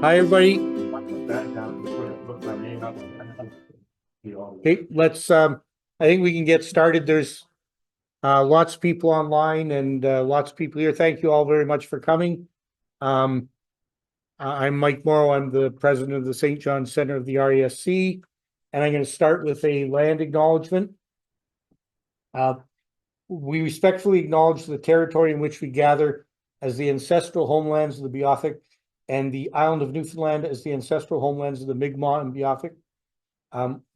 Hi, everybody. Okay, let's, I think we can get started. There's lots of people online and lots of people here. Thank you all very much for coming. I'm Mike Morrow. I'm the president of the St. John Center of the RASC, and I'm going to start with a land acknowledgement. We respectfully acknowledge the territory in which we gather as the ancestral homelands of the Beothuk, and the island of Newfoundland as the ancestral homelands of the Mi'kmaq and Beothuk.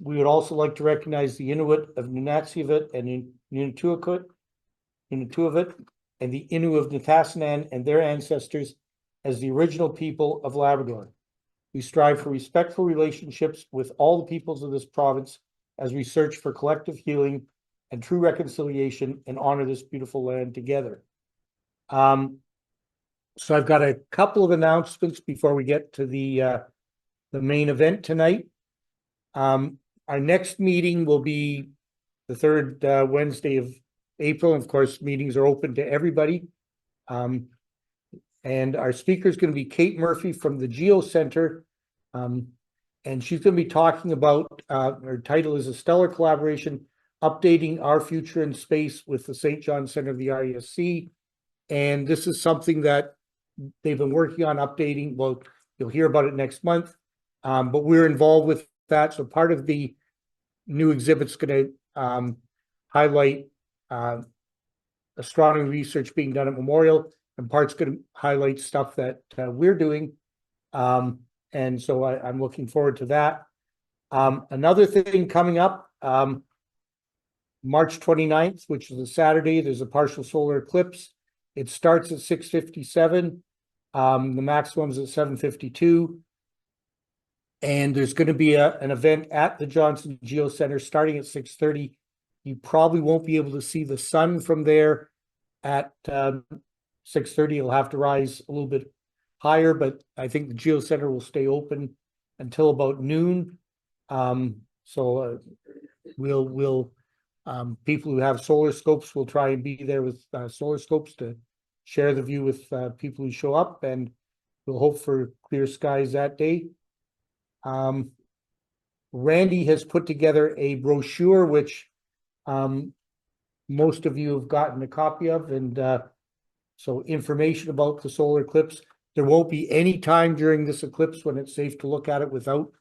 We would also like to recognize the Inuit of Nunatsiavut and Inutuavut, and the Innu of Nitassinan and their ancestors as the original people of Labrador. We strive for respectful relationships with all the peoples of this province as we search for collective healing and true reconciliation and honor this beautiful land together. So I've got a couple of announcements before we get to the main event tonight. Our next meeting will be the third Wednesday of April. And of course, meetings are open to everybody. And our speaker is going to be Kate Murphy from the Geo Center. And she's going to be talking about, her title is A Stellar Collaboration, Updating Our Future in Space with the St. John Center of the RASC. And this is something that they've been working on updating. Well, you'll hear about it next month, but we're involved with that. So part of the new exhibit's going to highlight astronomy research being done at Memorial, and part's going to highlight stuff that we're doing. And so I'm looking forward to that. Another thing coming up, March 29th, which is a Saturday, there's a partial solar eclipse. It starts at 6:57. The maximum's at 7:52. And there's going to be an event at the Johnson Geo Center starting at 6:30. You probably won't be able to see the sun from there at 6:30. It'll have to rise a little bit higher, but I think the Geo Center will stay open until about noon. We'll people who have solar scopes will try and be there with solar scopes to share the view with people who show up, and we'll hope for clear skies that day. Randy has put together a brochure, which most of you have gotten a copy of, and so information about the solar eclipse. There won't be any time during this eclipse when it's safe to look at it without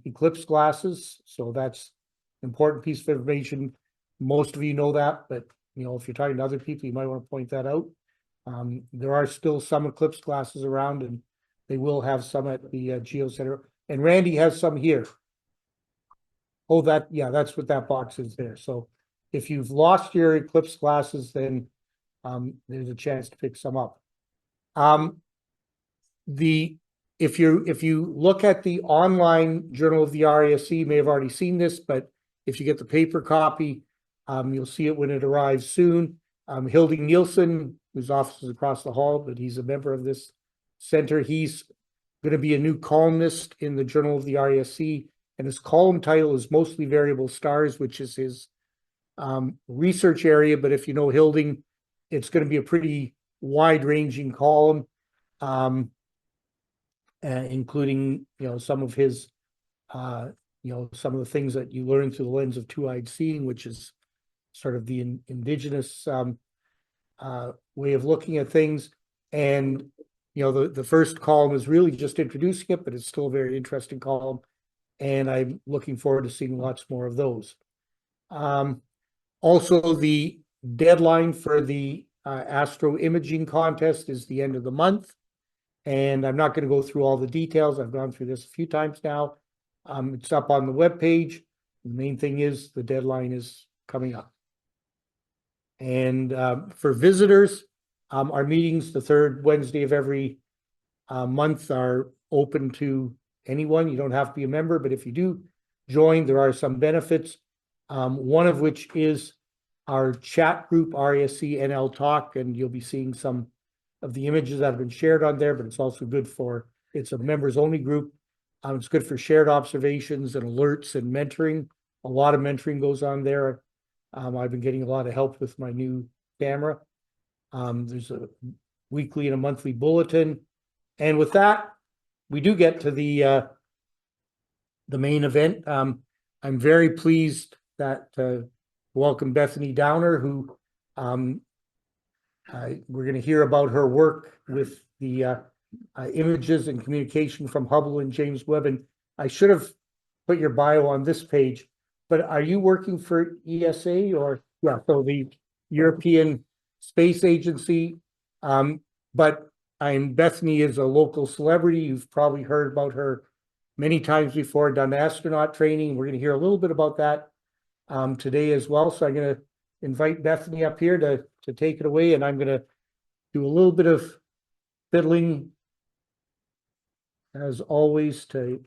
eclipse glasses, so that's an important piece of information. Most of you know that, but you know, if you're talking to other people, you might want to point that out. There are still some eclipse glasses around, and they will have some at the Geo Center. And Randy has some here. Oh, that's what that box is there. So if you've lost your eclipse glasses, then there's a chance to pick some up. If you look at the online Journal of the RASC, you may have already seen this, but if you get the paper copy, you'll see it when it arrives soon. Hilding Nielsen, whose office is across the hall, but he's a member of this center. He's going to be a new columnist in the Journal of the RASC, and his column title is Mostly Variable Stars, which is his research area. But if you know Hilding, it's going to be a pretty wide-ranging column, including some of his some of the things that you learn through the lens of two-eyed seeing, which is sort of the indigenous way of looking at things. And the first column is really just introducing it, but it's still a very interesting column, and I'm looking forward to seeing lots more of those. Also, the deadline for the astro imaging contest is the end of the month, and I'm not going to go through all the details. I've gone through this a few times now. It's up on the webpage. The main thing is the deadline is coming up. And for visitors, our meetings the third Wednesday of every month are open to anyone. You don't have to be a member, but if you do join, there are some benefits. One of which is our chat group, RASC NL Talk, and you'll be seeing some of the images that have been shared on there, but it's also good for, it's a members only group. It's good for shared observations and alerts and mentoring. A lot of mentoring goes on there. I've been getting a lot of help with my new camera. There's a weekly and a monthly bulletin, And with that, we do get to the main event. I'm very pleased that welcome Bethany Downer, who we're going to hear about her work with the images and communication from Hubble and James Webb. And I should have put your bio on this page, but are you working for ESA or so the European Space Agency? But Bethany is a local celebrity. You've probably heard about her many times before, done astronaut training. We're going to hear a little bit about that today as well. So I'm going to invite Bethany up here to take it away, and I'm going to do a little bit of fiddling as always to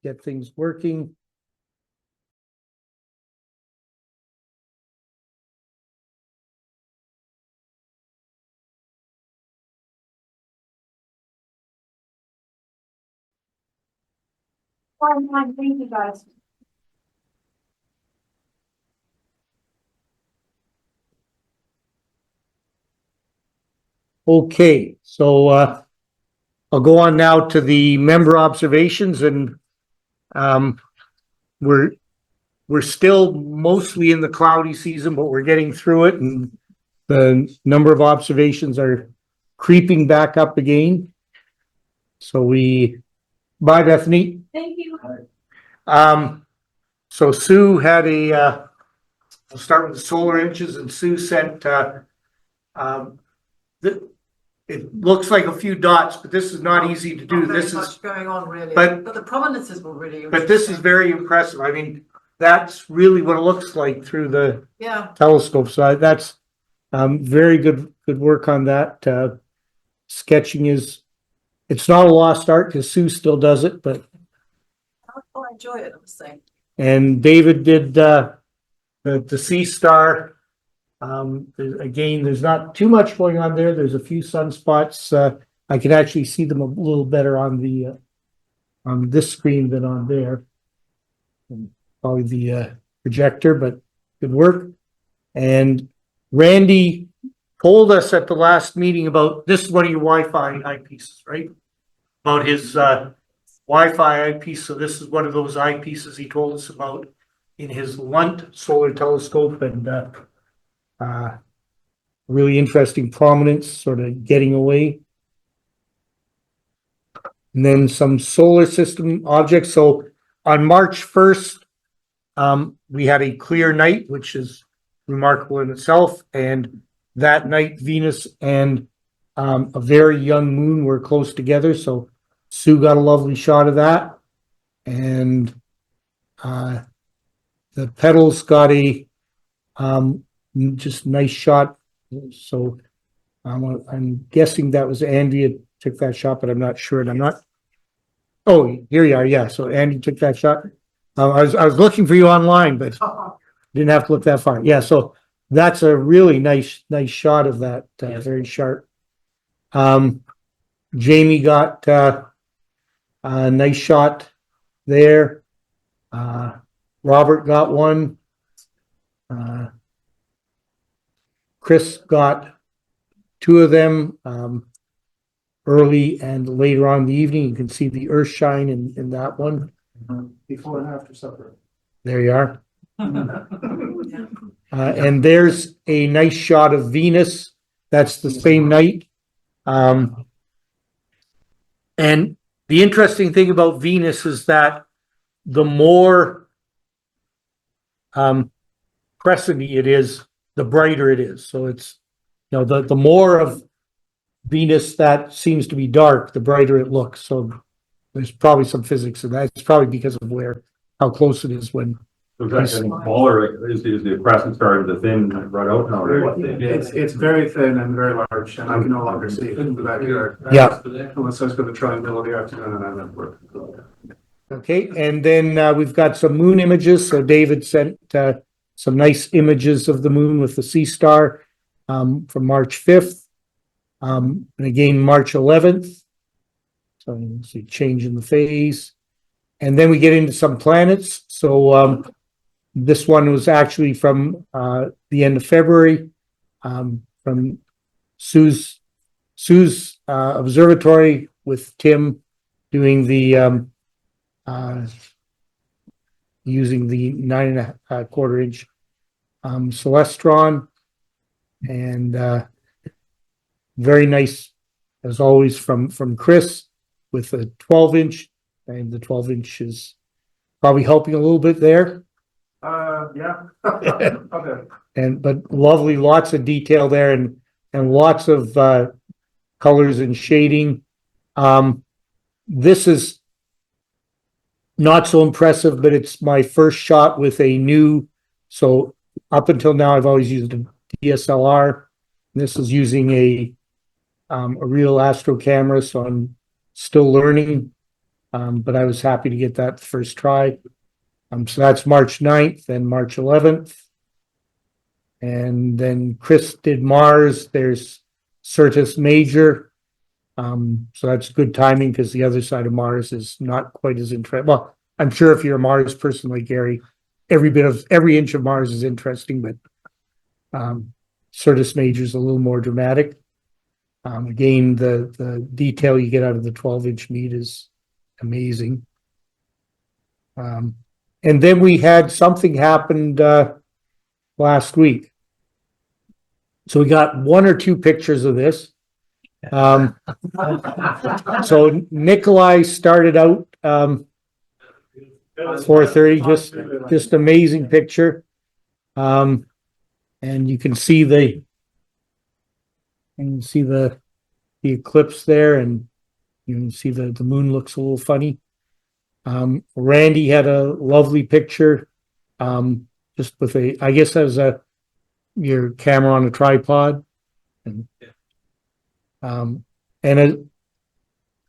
get things working. Thank you, guys. Okay, so I'll go on now to the member observations, and we're still mostly in the cloudy season, but we're getting through it, and the number of observations are creeping back up again. So bye, Bethany. Thank you. So Sue had we'll start with the solar images, and Sue sent it looks like a few dots, but this is not easy to do. This is going on really, but the prominences were really but this is very impressive. I mean, that's really what it looks like through the telescope. So that's very good work on that. Sketching it's not a lost art because Sue still does it, but I enjoy it, I must say. and David did the sea star. Again, there's not too much going on there. There's a few sunspots. I can actually see them a little better on this screen than on there. And probably the projector, but good work. And Randy told us at the last meeting about this is one of your Wi-Fi eyepieces, right? About his Wi-Fi eyepiece. So this is one of those eyepieces he told us about in his Lunt solar telescope, and really interesting prominence, sort of getting away. And then some solar system objects. So on March 1st, we had a clear night, which is remarkable in itself. And that night, Venus and a very young moon were close together. So Sue got a lovely shot of that. And the petals got a just nice shot. So I'm guessing that was Andrea took that shot, but I'm not sure. And I'm not. Oh, here you are. Yeah. So Andy took that shot. I was looking for you online, but didn't have to look that far. Yeah. So that's a really nice shot of that. Very sharp. Jamie got a nice shot there. Robert got one. Chris got two of them early and later on in the evening. You can see the earth shine in that one. Before and after supper. There you are. And there's a nice shot of Venus. That's the same night. And the interesting thing about Venus is that the more crescenty it is, the brighter it is. So it's, the more of Venus that seems to be dark, the brighter it looks. So there's probably some physics in that. It's probably because of how close it is when. So it's actually smaller. Is the crescent starting to thin right out now? Right? It's very thin and very large, and I can no longer see it in the backyard. Yeah. Unless I was going to try in the middle of the afternoon and I'm at work. Okay, and then we've got some moon images. So David sent some nice images of the moon with the sea star from March 5th. And again, March 11th. So you can see change in the phase. And then we get into some planets. So this one was actually from the end of February, from Sue's observatory with Tim doing the, using the 9.25 inch, Celestron, and, very nice, as always, from Chris with a 12 inch, and the 12 inch is probably helping a little bit there. Yeah. Okay. But lovely, lots of detail there, and lots of colors and shading. This is not so impressive, but it's my first shot with a new. So up until now, I've always used a DSLR. This is using a real astro camera, so I'm still learning. But I was happy to get that first try. So that's March 9th and March 11th. And then Chris did Mars. There's Syrtis Major. So that's good timing because the other side of Mars is not quite as interesting. Well, I'm sure if you're a Mars person like Gary, every inch of Mars is interesting, but Syrtis Major is a little more dramatic. Again, the detail you get out of the 12-inch meat is amazing. And then we had something happened last week. So we got one or two pictures of this. So Nikolai started out 4:30, just amazing picture. And you can see the eclipse there, and you can see the moon looks a little funny. Randy had a lovely picture, just with I guess that was your camera on a tripod. And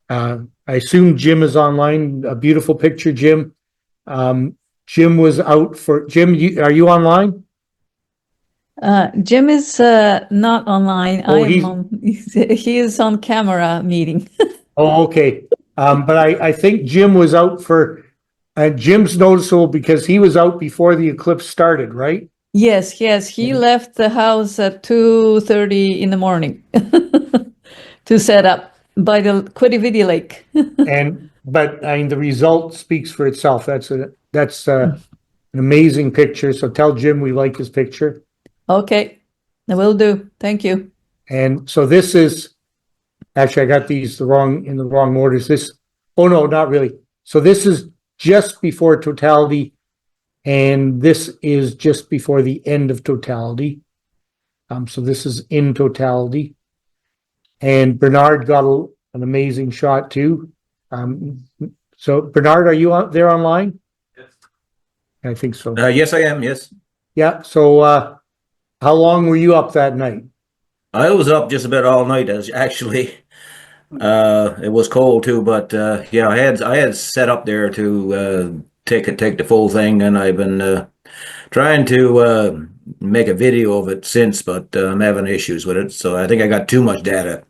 I assume Jim is online. A beautiful picture, Jim. Jim was out for Jim. Are you online? Jim is not online. Oh, He is on camera meeting. Oh, okay. But I think Jim was out for. Jim's noticeable because he was out before the eclipse started, right? Yes. He left the house at 2:30 in the morning to set up by the Quidividi Lake. But I mean, the result speaks for itself. That's an amazing picture. So tell Jim we like his picture. Okay, I will do. Thank you. And so this is actually, I got these in the wrong orders. Oh no, not really. So this is just before totality, and this is just before the end of totality. So this is in totality, and Bernard got an amazing shot too. So Bernard, are you there online? Yes. I think so. Yes, I am. Yes, Yeah. So how long were you up that night? I was up just about all night. As actually, it was cold too, but yeah, I had set up there to take the full thing, and I've been trying to make a video of it since, but I'm having issues with it. So I think I got too much data.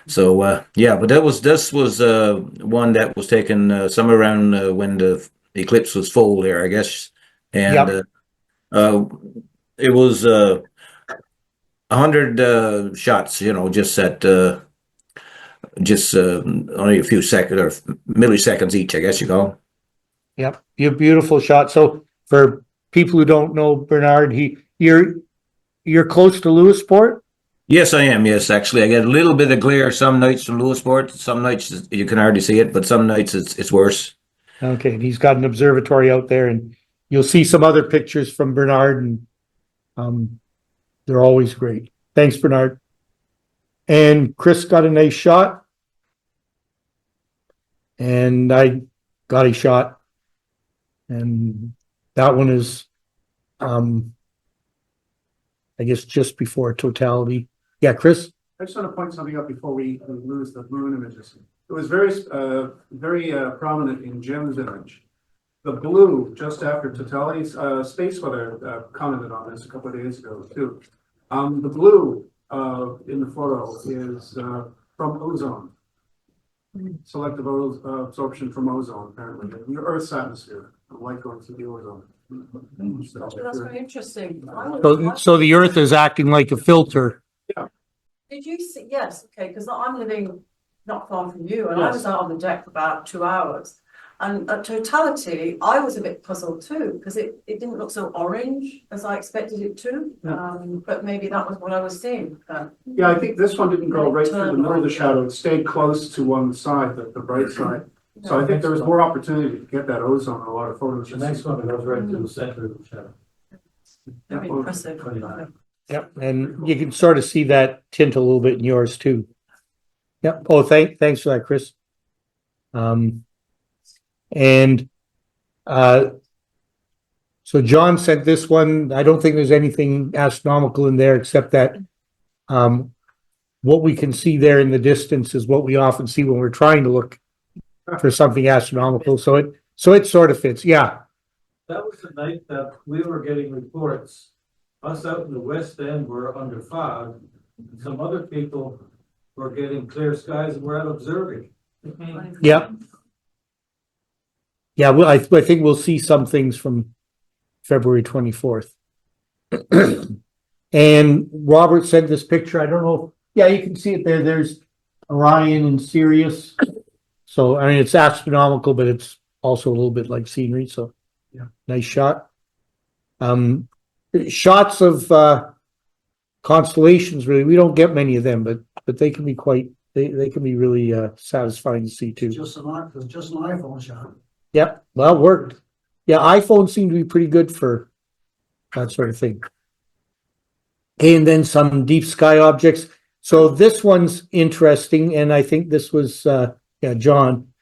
So yeah, but this was one that was taken somewhere around when the eclipse was full there, I guess, and it was 100 shots, just at only a few seconds or milliseconds each, I guess you call. Yep, beautiful shot. So for people who don't know Bernard, you're close to Lewisport? Yes, I am. Yes, actually, I get a little bit of glare some nights from Lewisport. Some nights you can hardly see it, but some nights it's worse. Okay, and he's got an observatory out there, and you'll see some other pictures from Bernard, and they're always great. Thanks, Bernard. And Chris got a nice shot, and I got a shot, and that one is, I guess, just before totality. Yeah, Chris? I just want to point something out before we lose the moon images. It was very prominent in Jim's image. The blue just after totality, space weather commented on this a couple of days ago too. The blue in the photo is from ozone, selective absorption from ozone, apparently, in the Earth's atmosphere, the light going through the ozone. That's very interesting. So the Earth is acting like a filter. Did you see? Yes, okay, because I'm living not far from you, and I was out on the deck for about 2 hours. And at totality, I was a bit puzzled too, because it didn't look so orange as I expected it to. But maybe that was what I was seeing. Yeah, I think this one didn't go right through the middle of the shadow. It stayed close to one side, the bright side. So I think there was more opportunity to get that ozone in a lot of photos. The next one goes right to the center of the shadow. Very impressive. 29. Yep, and you can sort of see that tint a little bit in yours too. Yep. Oh, thanks for that, Chris. And so John sent this one. I don't think there's anything astronomical in there except that what we can see there in the distance is what we often see when we're trying to look for something astronomical. So it sort of fits. Yeah. That was the night that we were getting reports. Us out in the west end were under fog. Some other people were getting clear skies and were out observing. Yeah. Yeah, well, I think we'll see some things from February 24th. And Robert sent this picture. I don't know. Yeah, you can see it there. There's Orion and Sirius. So, I mean, it's astronomical, but it's also a little bit like scenery. So, yeah, nice shot. Shots of constellations, really, we don't get many of them, but they can be they can be really satisfying to see too. Just an iPhone shot. Yep, well, it worked. Yeah, iPhones seem to be pretty good for that sort of thing. And then some deep sky objects. So this one's interesting, and I think this was John.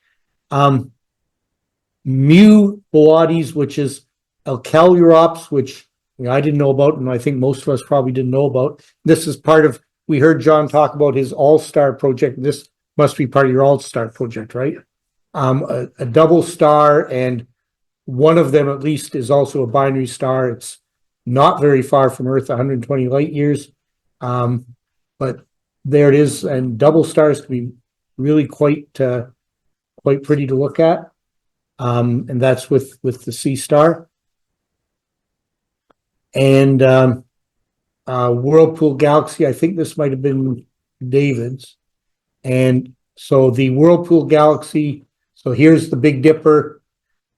Mu Boades, which is Alcalurops, which I didn't know about, and I think most of us probably didn't know about. This is part of, we heard John talk about his All-Star project. This must be part of your All-Star project, right? A double star, and one of them at least is also a binary star. It's not very far from Earth, 120 light years. But there it is, and double stars can be really quite pretty to look at. And that's with the C star. And Whirlpool Galaxy, I think this might have been David's. And so the Whirlpool Galaxy, so here's the Big Dipper,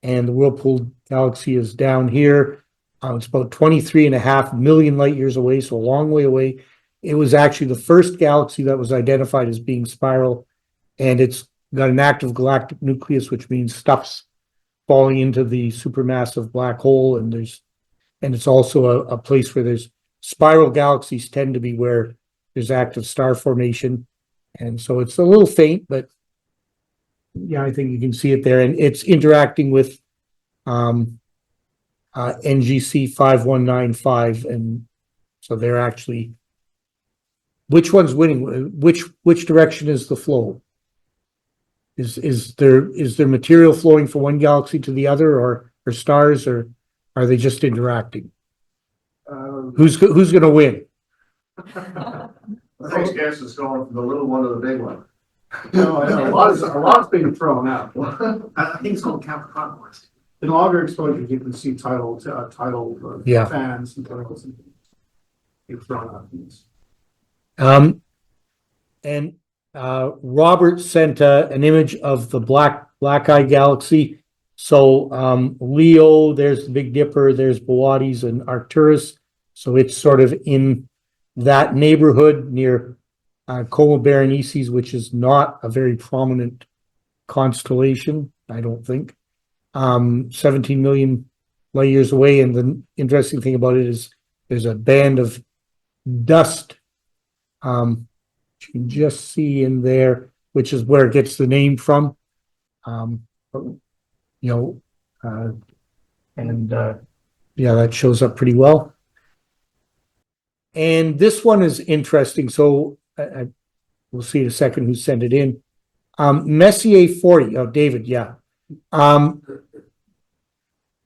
and the Whirlpool Galaxy is down here. It's about 23.5 million light years away, so a long way away. It was actually the first galaxy that was identified as being spiral, and it's got an active galactic nucleus, which means stuff's falling into the supermassive black hole, and it's also a place where there's spiral galaxies tend to be where there's active star formation. And so it's a little faint, but yeah, I think you can see it there. And it's interacting with NGC 5195. And so they're actually, which one's winning? Which direction is the flow? Is there material flowing from one galaxy to the other, or stars, or are they just interacting? Who's going to win? I think gas is going from the little one to the big one. No, I know. A lot's being thrown out. I think it's going counterclockwise. In longer exposures, you can see tidal Yeah. fans and particles being thrown out. And Robert sent an image of the Black Eye Galaxy. So Leo, there's the Big Dipper, there's Boades and Arcturus. So it's sort of in that neighborhood near Coma Berenices, which is not a very prominent constellation, I don't think. 17 million light years away. And the interesting thing about it is there's a band of dust you can just see in there, which is where it gets the name from. Yeah, that shows up pretty well. And this one is interesting. So we'll see in a second who sent it in. Messier 40. Oh, David, yeah.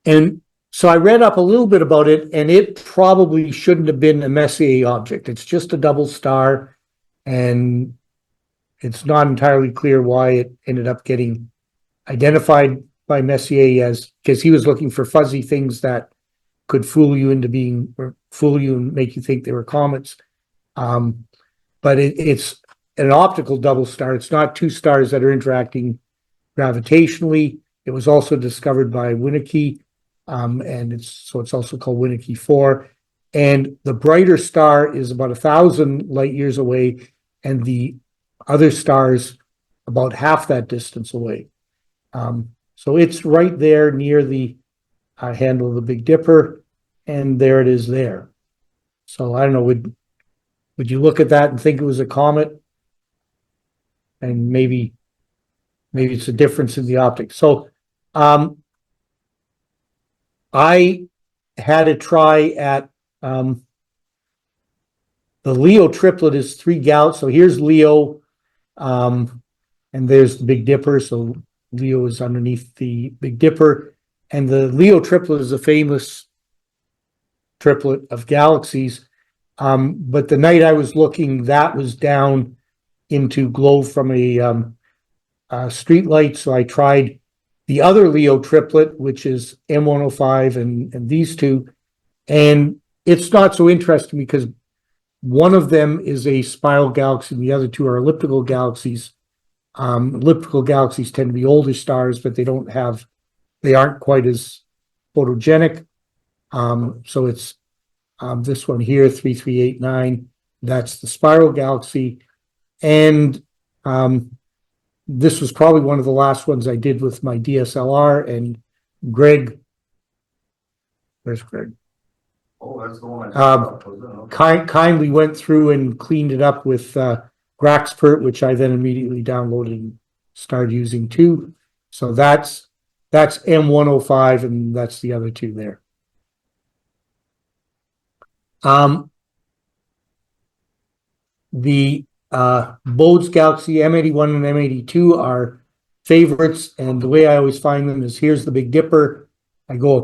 And so I read up a little bit about it, and it probably shouldn't have been a Messier object. It's just a double star, and it's not entirely clear why it ended up getting identified by Messier as, because he was looking for fuzzy things that could fool you into being, or fool you and make you think they were comets. But it's an optical double star. It's not two stars that are interacting gravitationally. It was also discovered by Winnicky, and it's also called Winnicky 4. And the brighter star is about 1,000 light years away, and the other star's about half that distance away. So it's right there near the handle of the Big Dipper, and there it is there. So I don't know, would you look at that and think it was a comet? And maybe it's a difference in the optics. So I had a try at the Leo triplet is 3 galaxies. So here's Leo, and there's the Big Dipper. So Leo is underneath the Big Dipper, and the Leo triplet is a famous triplet of galaxies. But the night I was looking, that was down into glow from a street light. So I tried the other Leo triplet, which is M105 and these two, and it's not so interesting because one of them is a spiral galaxy and the other two are elliptical galaxies. Elliptical galaxies tend to be older stars, but they aren't quite as photogenic. So it's this one here, 3389. That's the spiral galaxy. And this was probably one of the last ones I did with my DSLR. And Greg, where's Greg? Oh, that's the one I thought about. Kindly went through and cleaned it up with Graxpert, which I then immediately downloaded and started using too. So that's M105, and that's the other two there. The Bode's Galaxy M81 and M82 are favorites, and the way I always find them is here's the Big Dipper. I go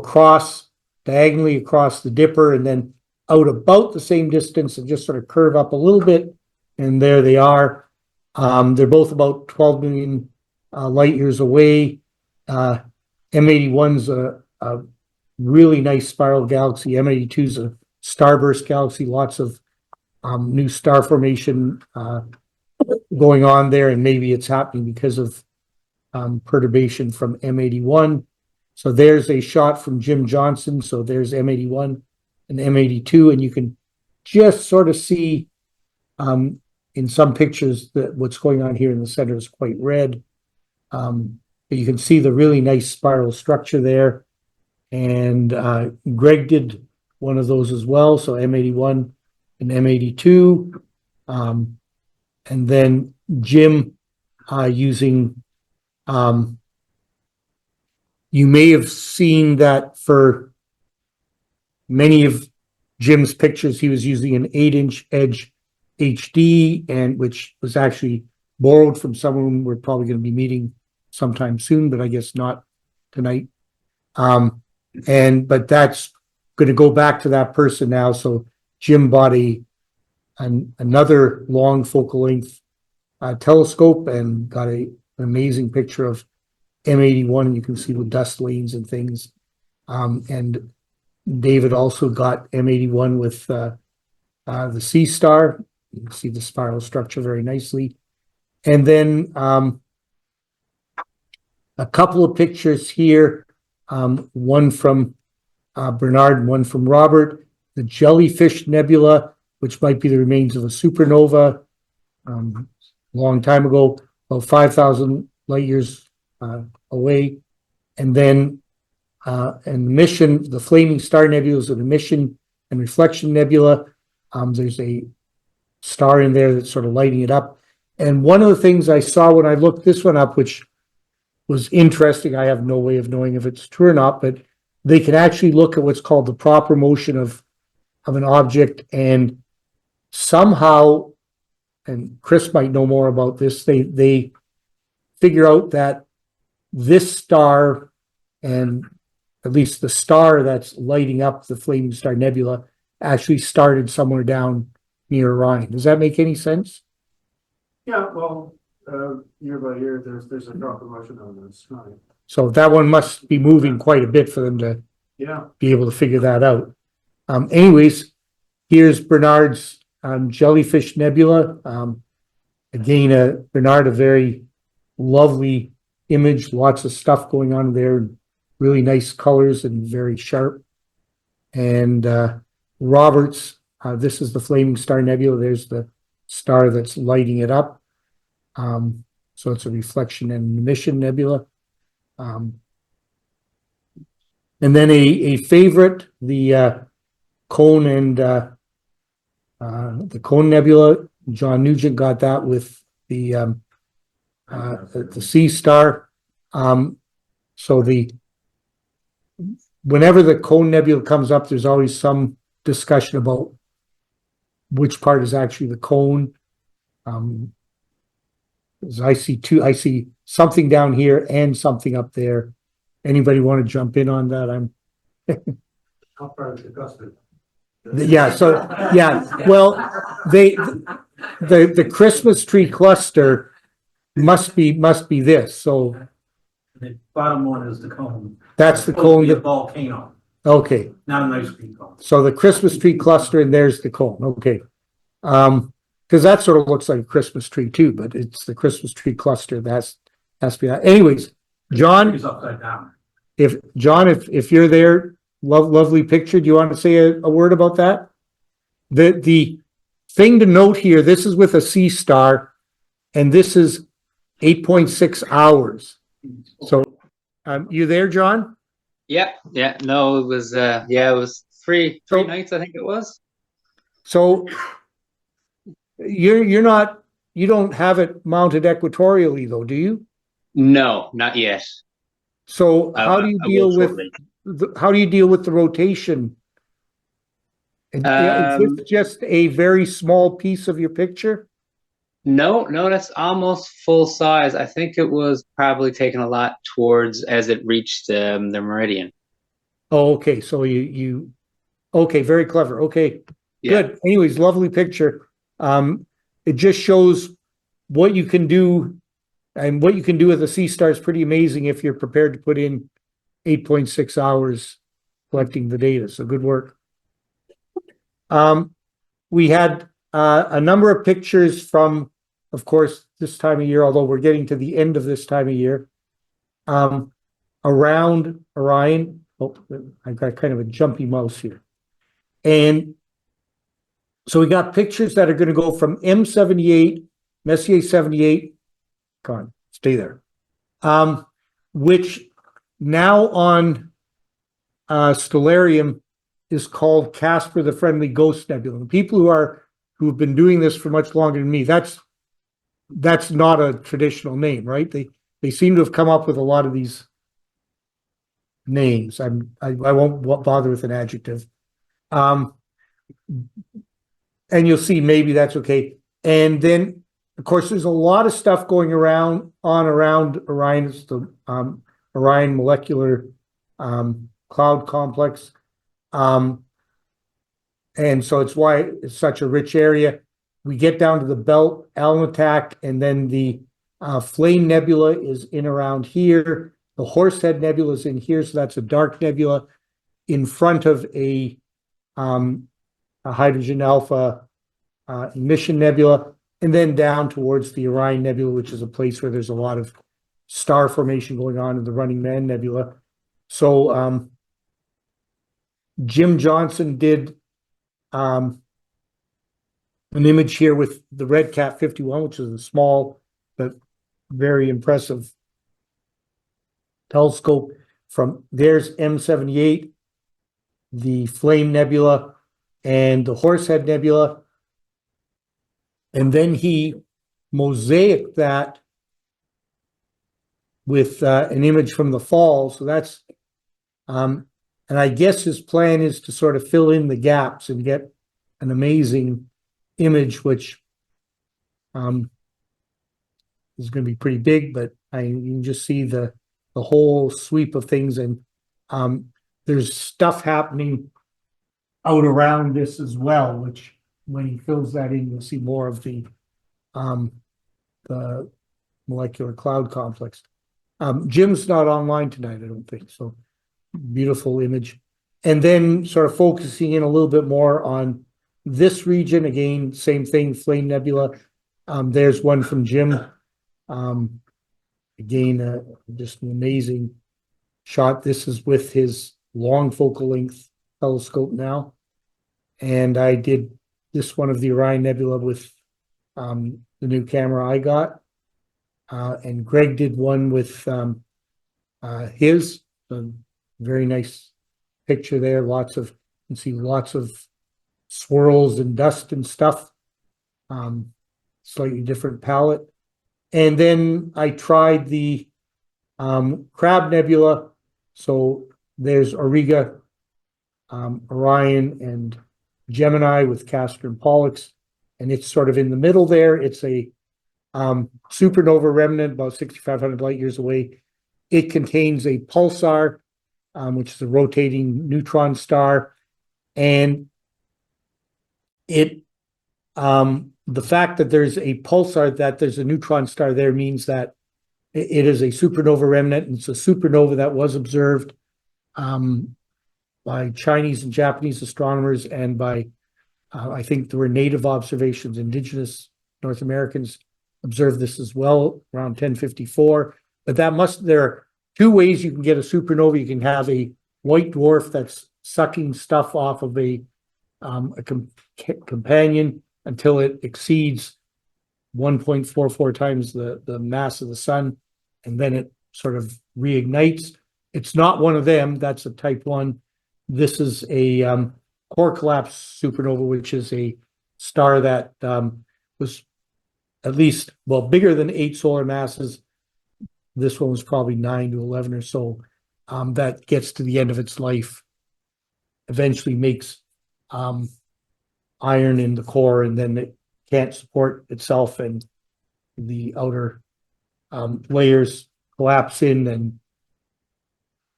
diagonally across the Dipper, and then out about the same distance and just sort of curve up a little bit, and there they are. They're both about 12 million light years away. M81's a really nice spiral galaxy. M82's a starburst galaxy, lots of new star formation going on there, and maybe it's happening because of perturbation from M81. So there's a shot from Jim Johnson. So there's M81 and M82, and you can just sort of see in some pictures that what's going on here in the center is quite red. But you can see the really nice spiral structure there. And Greg did one of those as well. So M81 and M82. And then Jim using, you may have seen that for many of Jim's pictures, he was using an 8-inch edge HD, and which was actually borrowed from someone we're probably going to be meeting sometime soon, but I guess not tonight. But that's going to go back to that person now. So Jim bought another long focal length telescope and got an amazing picture of M81, and you can see the dust lanes and things. And David also got M81 with the C star. You can see the spiral structure very nicely. And then a couple of pictures here, one from Bernard and one from Robert. The Jellyfish Nebula, which might be the remains of a supernova a long time ago, about 5,000 light years away. And then emission, the Flaming Star Nebula is an emission and reflection nebula. There's a star in there that's sort of lighting it up. And one of the things I saw when I looked this one up, which was interesting, I have no way of knowing if it's true or not, but they can actually look at what's called the proper motion of an object, and somehow, and Chris might know more about this, they figure out that this star, and at least the star that's lighting up the Flaming Star Nebula, actually started somewhere down near Orion. Does that make any sense? Yeah, well, year by year, there's a drop of motion on the sky. So that one must be moving quite a bit for them to Yeah. be able to figure that out. Anyways, here's Bernard's Jellyfish Nebula. Again, Bernard, a very lovely image, lots of stuff going on there, really nice colors and very sharp. And Roberts, this is the Flaming Star Nebula. There's the star that's lighting it up. So it's a reflection and emission nebula. And then a favorite, the Cone and the Cone Nebula. John Nugent got that with the Sea Star. So whenever the Cone Nebula comes up, there's always some discussion about which part is actually the cone. As I see something down here and something up there. Anybody want to jump in on that? How far is the custard? Yeah, well, the Christmas tree cluster must be this, so The bottom one is the cone. that's the Supposed to cone. be a volcano, Okay, not an ice cream cone. so the Christmas tree cluster and there's the cone, okay. Because that sort of looks like a Christmas tree too, but it's the Christmas tree cluster that has to be that. Anyways, John, It's upside down. if you're there, lovely picture. Do you want to say a word about that? The thing to note here, this is with a Sea Star, and this is 8.6 hours. So, you there, John? Yeah, no, it was it was three So- nights, I think it was. So you don't have it mounted equatorially though, do you? No, not yet. So how do you I will deal with shortly. how do you deal with the rotation? And, is this just a very small piece of your picture? No, that's almost full size. I think it was probably taken a lot towards as it reached the meridian. Oh, okay. So okay, very clever. Okay, Yeah. good. Anyways, lovely picture. It just shows what you can do, and what you can do with a Sea Star is pretty amazing if you're prepared to put in 8.6 hours collecting the data. So good work. We had a number of pictures from, of course, this time of year, although we're getting to the end of this time of year, around Orion. Oh, I've got kind of a jumpy mouse here. And so we got pictures that are going to go from M78, Messier 78, come on, stay there, which now on Stellarium is called Casper the Friendly Ghost Nebula. The people who've been doing this for much longer than me, that's not a traditional name, right? They seem to have come up with a lot of these names. I won't bother with an adjective. And you'll see maybe that's okay. And then, of course, there's a lot of stuff going around Orion. It's the Orion Molecular Cloud Complex. And so it's why it's such a rich area. We get down to the Belt, Alnitak, and then the Flame Nebula is in around here. The Horsehead Nebula is in here, so that's a dark nebula in front of a hydrogen alpha emission nebula, and then down towards the Orion Nebula, which is a place where there's a lot of star formation going on in the Running Man Nebula. So Jim Johnson did an image here with the Red Cat 51, which is a small but very impressive telescope. From there's M78, the Flame Nebula, and the Horsehead Nebula. And then he mosaicked that with an image from the fall. So that's, and I guess his plan is to sort of fill in the gaps and get an amazing image, which is going to be pretty big, but you can just see the whole sweep of things. And there's stuff happening out around this as well, which when he fills that in, you'll see more of the molecular cloud complex. Jim's not online tonight, I don't think. So beautiful image. And then sort of focusing in a little bit more on this region, again, same thing, Flame Nebula. There's one from Jim. Again, just an amazing shot. This is with his long focal length telescope now. And I did this one of the Orion Nebula with the new camera I got. And Greg did one with his. A very nice picture there. You can see lots of swirls and dust and stuff. Slightly different palette. And then I tried the Crab Nebula. So there's Auriga, Orion, and Gemini with Castor and Pollux. And it's sort of in the middle there. It's a supernova remnant about 6,500 light years away. It contains a pulsar, which is a rotating neutron star. And the fact that there's a pulsar, that there's a neutron star there, means that it is a supernova remnant. And it's a supernova that was observed by Chinese and Japanese astronomers, and by, I think there were native observations, indigenous North Americans observed this as well around 1054. But there are two ways you can get a supernova. You can have a white dwarf that's sucking stuff off of a companion until it exceeds 1.44 times the mass of the sun, and then it sort of reignites. It's not one of them. That's a type 1. This is a core collapse supernova, which is a star that was at least, well, bigger than 8 solar masses. This one was probably 9 to 11 or so. That gets to the end of its life, eventually makes iron in the core, and then it can't support itself, and the outer layers collapse in, and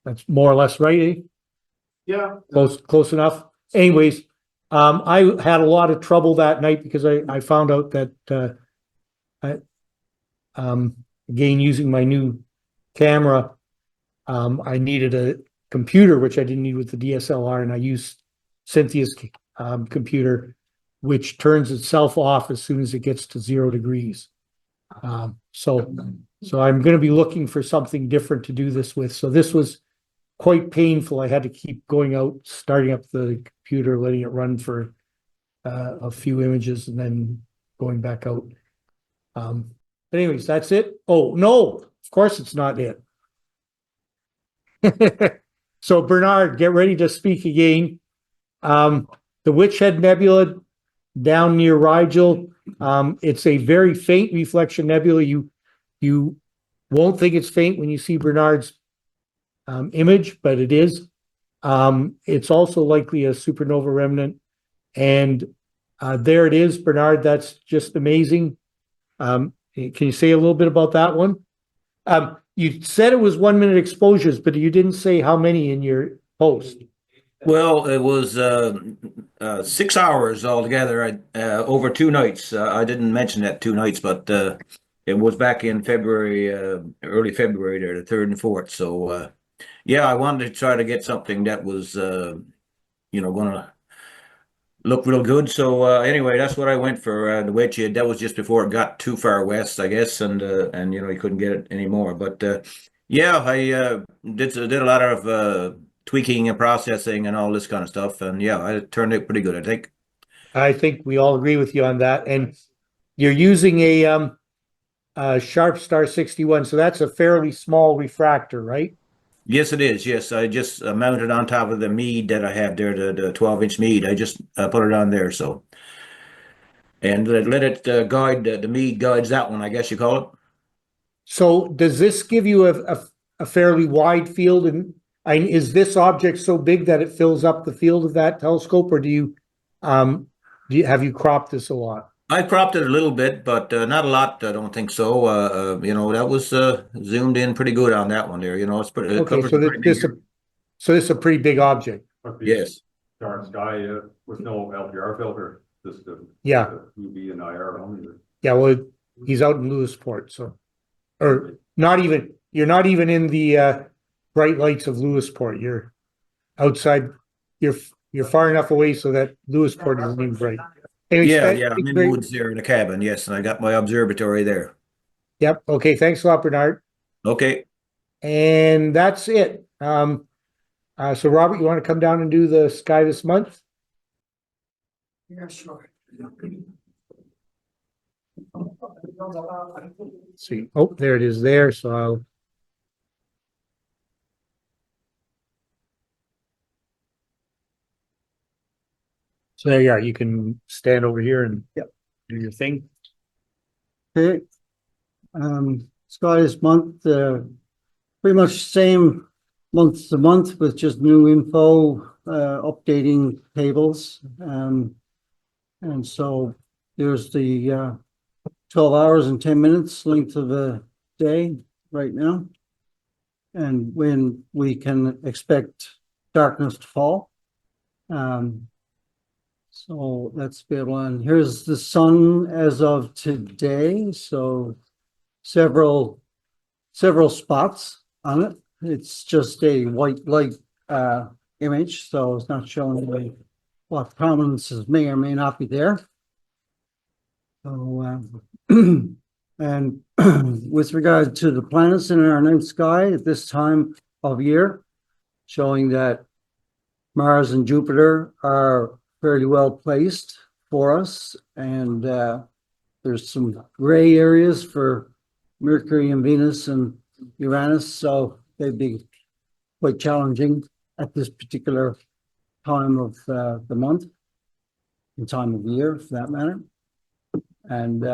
that's more or less right, eh? Yeah. Close enough. Anyways, I had a lot of trouble that night because I found out that again, using my new camera, I needed a computer, which I didn't need with the DSLR, and I used Cynthia's computer, which turns itself off as soon as it gets to 0 degrees. So I'm going to be looking for something different to do this with. So this was quite painful. I had to keep going out, starting up the computer, letting it run for a few images, and then going back out. But anyways, that's it. Oh, no, of course it's not it. So Bernard, get ready to speak again. The Witch Head Nebula down near Rigel. It's a very faint reflection nebula. You won't think it's faint when you see Bernard's image, but it is. It's also likely a supernova remnant. And there it is, Bernard. That's just amazing. Can you say a little bit about that one? You said it was 1 minute exposures, but you didn't say how many in your post. Well, it was 6 hours altogether over 2 nights. I didn't mention that 2 nights, but it was back in February, early February there, the 3rd and 4th. So yeah, I wanted to try to get something that was going to look real good. So anyway, that's what I went for. The Wedge Head. That was just before it got too far west, I guess, and you couldn't get it anymore. But yeah, I did a lot of tweaking and processing and all this kind of stuff, and yeah, it turned out pretty good, I think. I think we all agree with you on that. And you're using a Sharp Star 61, so that's a fairly small refractor, right? Yes, it is. Yes, I just mounted on top of the mead that I have there, the 12-inch mead. I just put it on there, so. And let it guide, the mead guides that one, I guess you call it. So does this give you a fairly wide field? And is this object so big that it fills up the field of that telescope, or have you cropped this a lot? I cropped it a little bit, but not a lot. I don't think so. That was zoomed in pretty good on that one there. It's pretty. Okay, so this is a pretty big object. Yes. Dark sky with no LPR filter, just the UV and IR only. Yeah, well, he's out in Lewisport, so, or not even. You're not even in the bright lights of Lewisport. You're outside. You're far enough away so that Lewisport isn't even bright. Anyways, Yeah, thank yeah, you I'm in the very- woods there in the cabin. Yes, and I got my observatory there. Yep, okay, thanks a lot, Bernard. Okay. And that's it. So Robert, you want to come down and do the sky this month? Yeah, sure. See, oh, there it is there, so I'll. So there you are, you can stand over here and do your thing. Okay. Sky this month, pretty much same month to month with just new info, updating tables. And so there's the 12 hours and 10 minutes length of a day right now. And when we can expect darkness to fall. So that's available. And here's the sun as of today. So several spots on it. It's just a white light image, so it's not showing what prominences may or may not be there. So and with regard to the planets in our night sky at this time of year, showing that Mars and Jupiter are fairly well placed for us, and there's some gray areas for Mercury and Venus and Uranus, so they'd be quite challenging at this particular time of the month and time of year, for that matter. And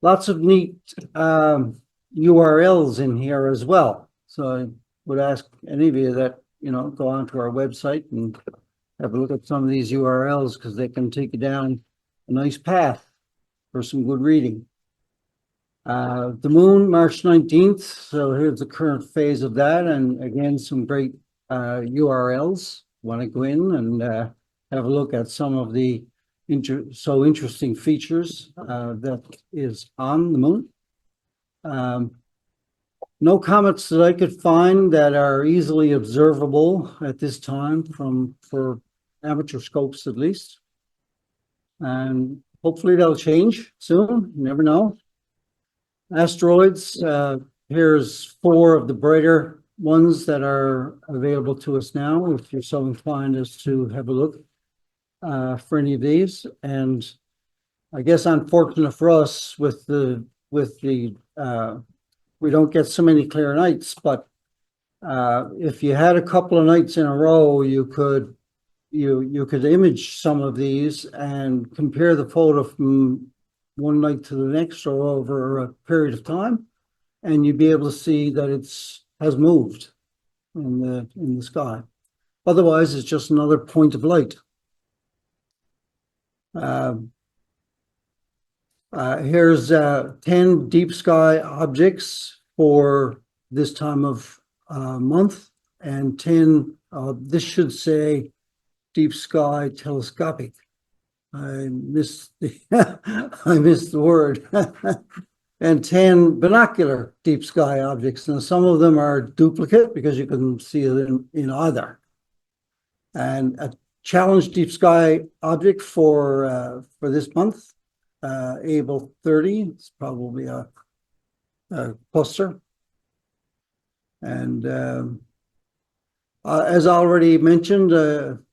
lots of neat URLs in here as well. So I would ask any of you that, go onto our website and have a look at some of these URLs, because they can take you down a nice path for some good reading. The moon, March 19th. So here's the current phase of that. And again, some great URLs. Want to go in and have a look at some of the interesting features that is on the moon. No comets that I could find that are easily observable at this time for amateur scopes, at least. And hopefully that'll change soon. You never know. Asteroids, here's 4 of the brighter ones that are available to us now, if you're so inclined as to have a look for any of these. And I guess unfortunate for us with the we don't get so many clear nights, but if you had a couple of nights in a row, you could image some of these and compare the photo from one night to the next or over a period of time, and you'd be able to see that has moved in the sky. Otherwise, it's just another point of light. Here's 10 deep sky objects for this time of month, and 10, this should say deep sky telescopic. I missed the word. And 10 binocular deep sky objects. Now, some of them are duplicate because you can see it in either. And a challenge deep sky object for this month, Able 30. It's probably a cluster. And as already mentioned,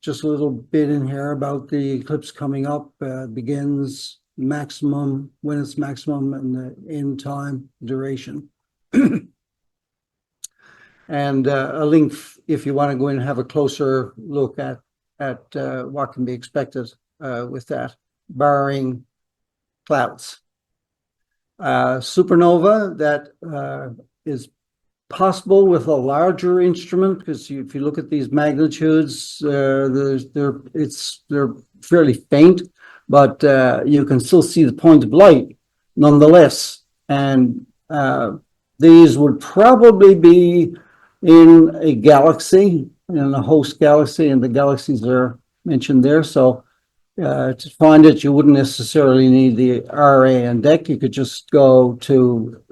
just a little bit in here about the eclipse coming up. Begins maximum, when it's maximum, and the end time duration. And a link if you want to go in and have a closer look at what can be expected with that, barring clouds. Supernova, that is possible with a larger instrument, because if you look at these magnitudes, they're fairly faint, but you can still see the point of light nonetheless. And these would probably be in a galaxy, in a host galaxy, and the galaxies are mentioned there. So to find it, you wouldn't necessarily need the RA and DEC. You could just go to,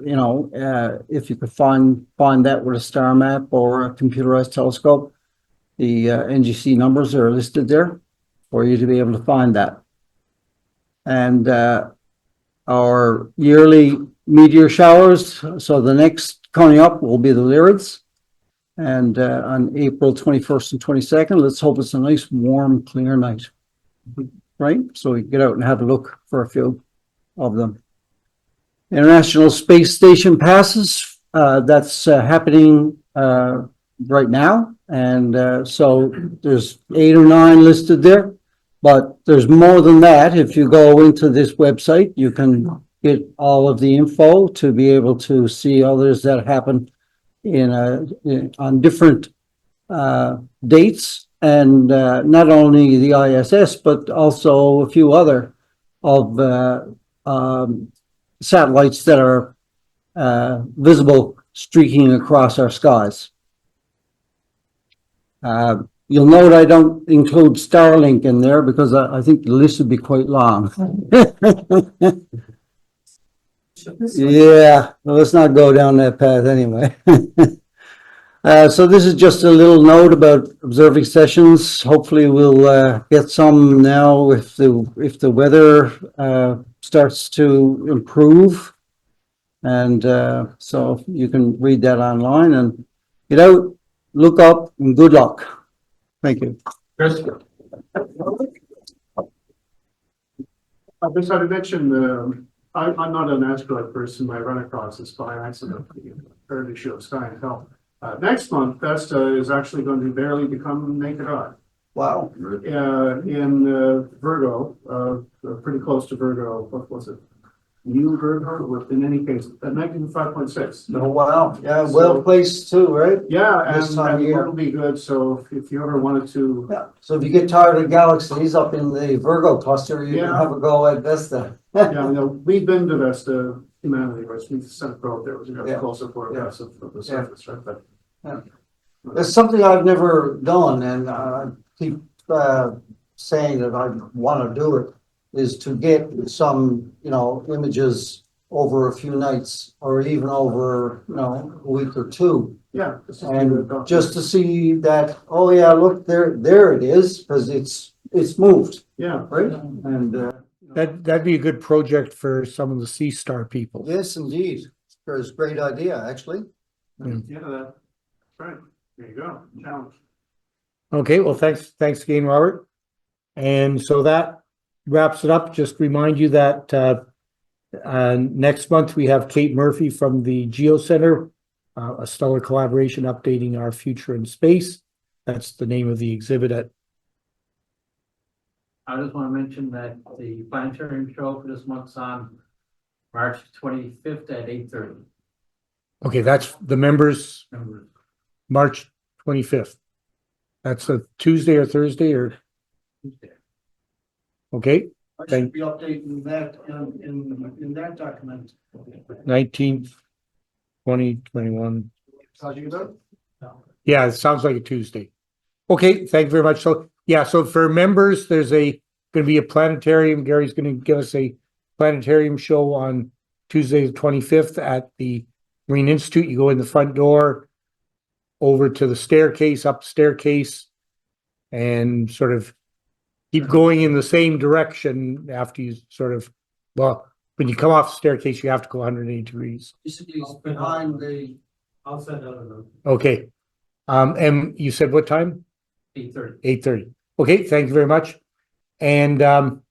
if you could find that with a star map or a computerized telescope, the NGC numbers are listed there for you to be able to find that. And our yearly meteor showers, so the next coming up will be the Lyrids. And on April 21st and 22nd, let's hope it's a nice, warm, clear night. Right? So we can get out and have a look for a few of them. International Space Station passes, that's happening right now. And so there's 8 or 9 listed there. But there's more than that. If you go into this website, you can get all of the info to be able to see others that happen on different dates, and not only the ISS, but also a few other of satellites that are visible streaking across our skies. You'll note I don't include Starlink in there because I think the list would be quite long. Yeah, well, let's not go down that path anyway. So this is just a little note about observing sessions. Hopefully we'll get some now if the weather starts to improve. And so you can read that online and get out, look up, and good luck. Thank you. Chris? I just had to mention, I'm not an asteroid person. I run across this by accident. Early show of Sky and Health. Next month, Vesta is actually going to barely become naked eye. Wow. In Virgo, pretty close to Virgo. What was it? New Virgo, in any case, 19.5.6. Oh, wow. Yeah, well placed too, right? Yeah, This time and of year. it'll be good. So if you ever wanted to, Yeah. So if you get tired of galaxies up in the Virgo cluster, you can Yeah. have a go at Vesta. yeah, we've been to Vesta Humanity, right? We've sent a probe there. We got Yeah. a closer photograph of the surface, right? But It's something I've never done, and I keep saying that I want to do it, is to get some, images over a few nights or even over, a week or two. yeah, And just to see that, oh yeah, look, there it is, because it's moved, yeah, right? And That'd be a good project for some of the Sea Star people. yes, indeed. It's a great idea, actually. yeah, that's right. There you go. Challenge. Okay, well, thanks again, Robert. And so that wraps it up. Just remind you that next month we have Kate Murphy from the Geo Center, a stellar collaboration updating our future in space. That's the name of the exhibit at. I just want to mention that the planetarium show for this month's on March 25th at 8:30. Okay, that's the members, March 25th. That's a Tuesday or Thursday or, Tuesday. okay, I Thank- be updating that in that document. 19th, 20, 21. How'd you get Yeah, it sounds like a Tuesday. Okay, thank you very much. So, yeah, so for members, there's going to be a planetarium. Gary's going to give us a planetarium show on Tuesday, the 25th at the Marine Institute. You go in the front door, over to the staircase, up the staircase, and sort of keep going in the same direction after you when you come off the staircase, you have to go 180 degrees. Basically, it's behind the. I'll send out a note. Okay. And you said what time? 8:30. 8:30. Okay, thank you very much. And the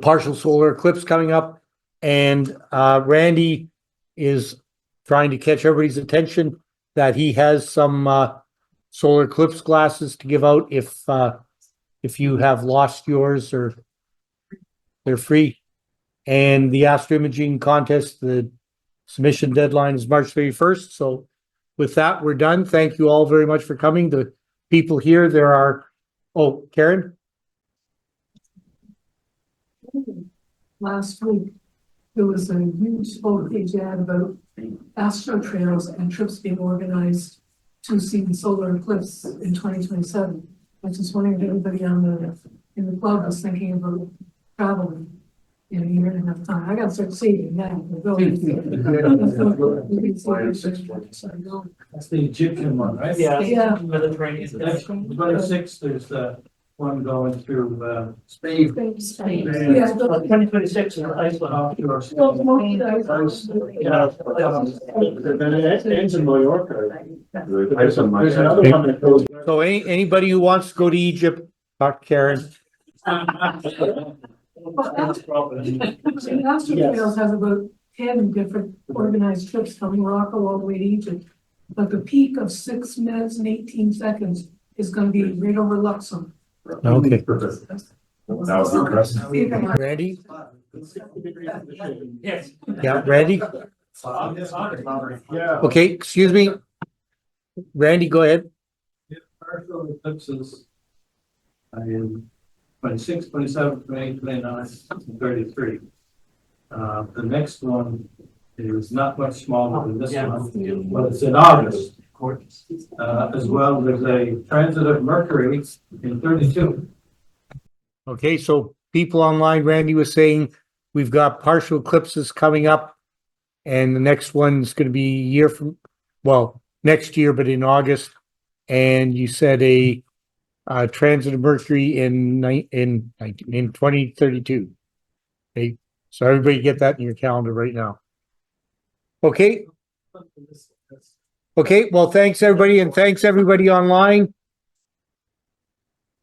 partial solar eclipse coming up, and Randy is trying to catch everybody's attention that he has some solar eclipse glasses to give out if you have lost yours, or they're free. And the astro imaging contest, the submission deadline is March 31st. So with that, we're done. Thank you all very much for coming. The people here, there are, oh, Karen? Last week, there was a huge full-page ad about astro trails and trips being organized to see the solar eclipse in 2027. I was just wondering if everybody in the club was thinking about traveling in a year and a half time. I gotta start saving now. That's the Egyptian one, right? Yeah. Mediterranean. 26th, there's one going through, Spain. Yeah, but- 2026 in Iceland offshore. Well, most of Then it ends in Mallorca. There's another one that goes. So anybody who wants to go to Egypt, talk to Karen. Astro Trails has about 10 different organized trips from Morocco all the way to Egypt. But the peak of 6 minutes and 18 seconds is gonna be right over Luxor. Okay. That was impressive. Randy? Yes. Yeah, Randy? Yeah. Okay, excuse me. Randy, go ahead. Partial eclipses in 26, 27, 28, 29, and 33. The next one is not much smaller than this one, but it's in August. As well, there's a transit of Mercury in 32. Okay, so people online, Randy was saying, we've got partial eclipses coming up. And the next one's gonna be a year from, well, next year, but in August. And you said a transit of Mercury in 2032. Okay, so everybody get that in your calendar right now. Okay. Okay, well, thanks everybody, and thanks everybody online.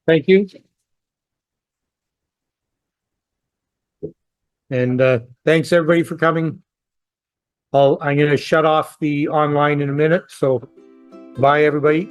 Thank you. And thanks everybody for coming. I'm gonna shut off the online in a minute, so bye everybody.